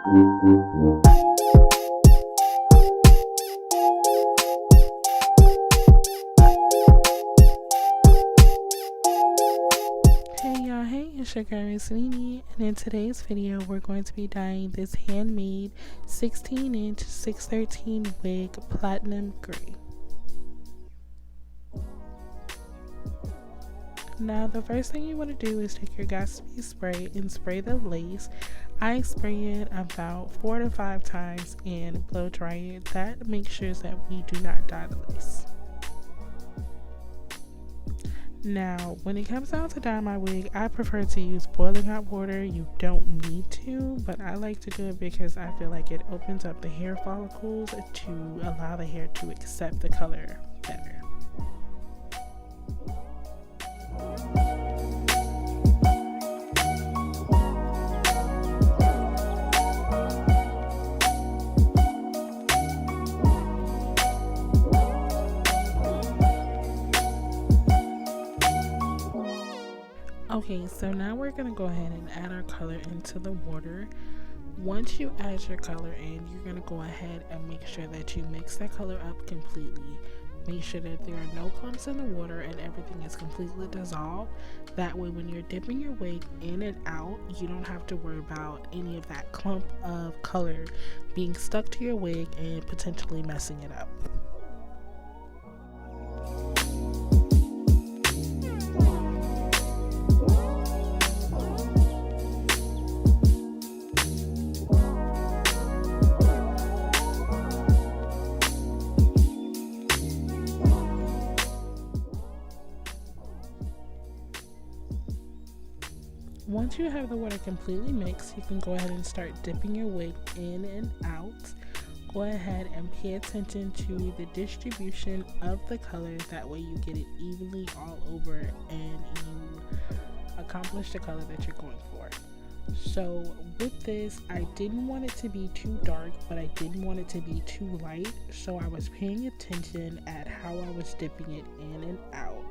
Hey, it's your girl Nini, and in today's video we're going to be dyeing this handmade 16-inch 613 wig platinum gray. Now the first thing you want to do is take your Gatsby spray and spray the lace. I spray it about 4 to 5 times and blow dry it. That makes sure that we do not dye the lace. Now, when it comes down to dye my wig, I prefer to use boiling hot water. You don't need to, but I like to do it because I feel like it opens up the hair follicles to allow the hair to accept the color better. Okay, so now we're going to go ahead and add our color into the water. Once you add your color in, you're going to go ahead and make sure that you mix that color up completely. Make sure that there are no clumps in the water and everything is completely dissolved. That way when you're dipping your wig in and out, you don't have to worry about any of that clump of color being stuck to your wig and potentially messing it up. Once you have the water completely mixed, you can go ahead and start dipping your wig in and out. Go ahead and pay attention to the distribution of the color. That way you get it evenly all over and you accomplish the color that you're going for. So with this, I didn't want it to be too dark, but I didn't want it to be too light. So I was paying attention at how I was dipping it in and out.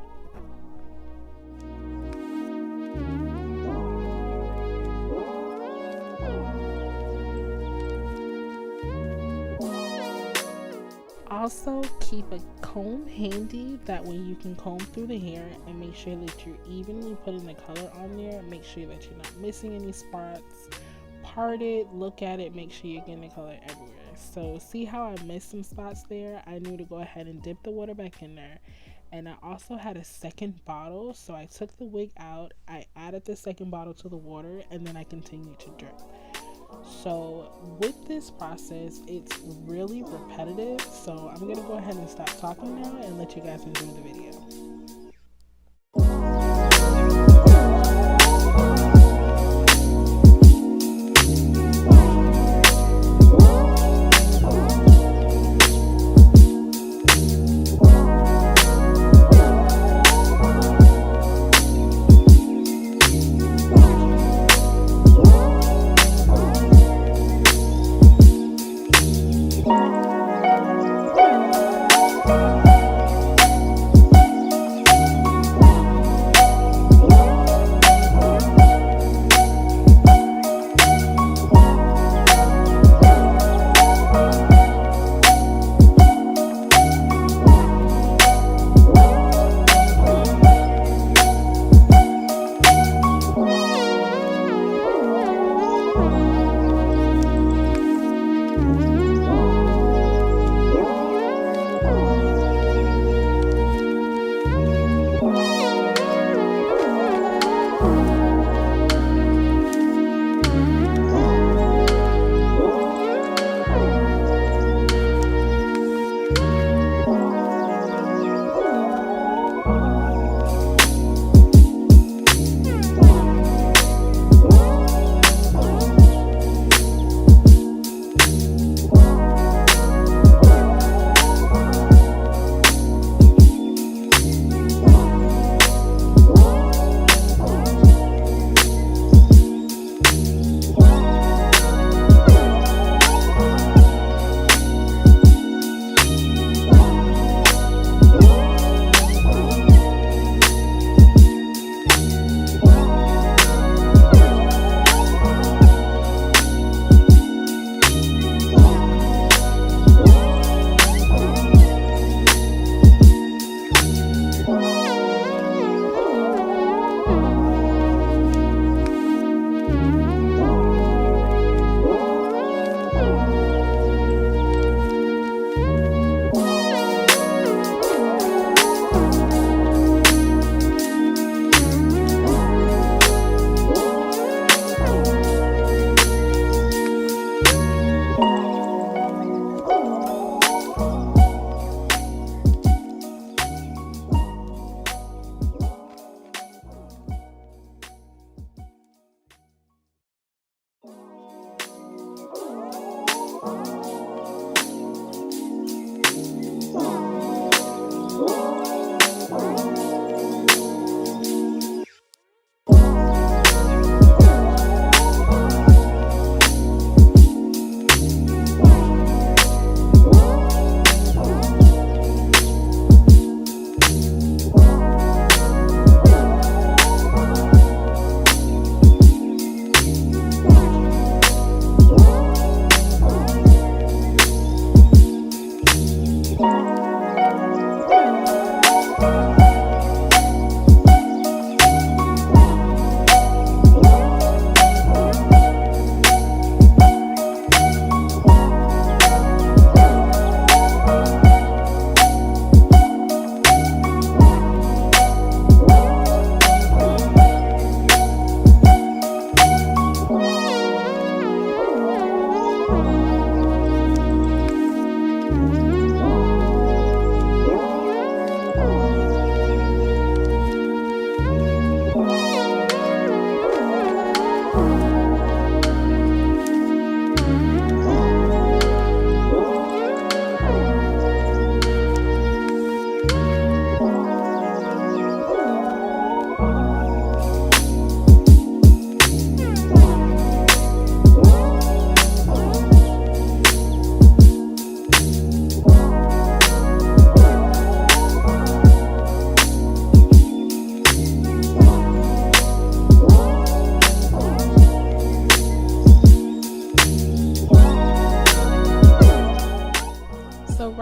Also, keep a comb handy, that way you can comb through the hair and make sure that you're evenly putting the color on there. Make sure that you're not missing any spots. Part it, look at it, make sure you're getting the color everywhere. So see how I missed some spots there? I knew to go ahead and dip the water back in there. And I also had a second bottle, so I took the wig out, I added the second bottle to the water, and then I continued to drip. So with this process, it's really repetitive, so I'm gonna go ahead and stop talking now and let you guys enjoy the video.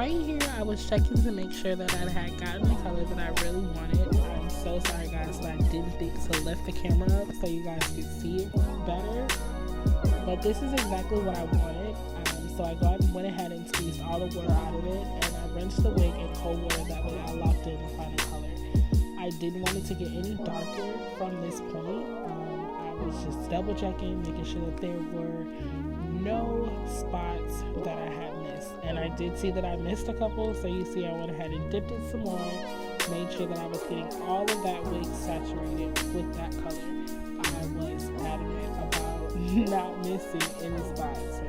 right here I was checking to make sure that I had gotten the color that I really wanted. I'm so sorry guys that I didn't think to lift the camera up so you guys could see it better, but this is exactly what I wanted. So I went ahead and squeezed all the water out of it, and I rinsed the wig in cold water. That way I locked in the final color. I didn't want it to get any darker from this point. I was just double checking, making sure that there were no spots that I had missed, and I did see that I missed a couple. So you see I went ahead and dipped it some more, made sure that I was getting all of that wig saturated with that color. I was adamant about not missing any spots.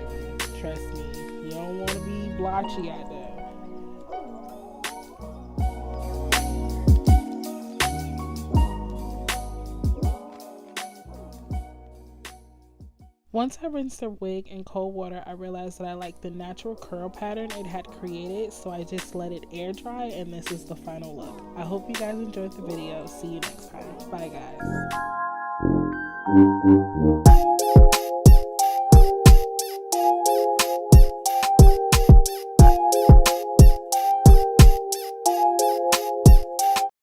Trust me, you don't want to be blotchy out there. Once I rinsed the wig in cold water, I realized that I liked the natural curl pattern it had created, so I just let it air dry, and this is the final look. I hope you guys enjoyed the video. See you next time. Bye guys.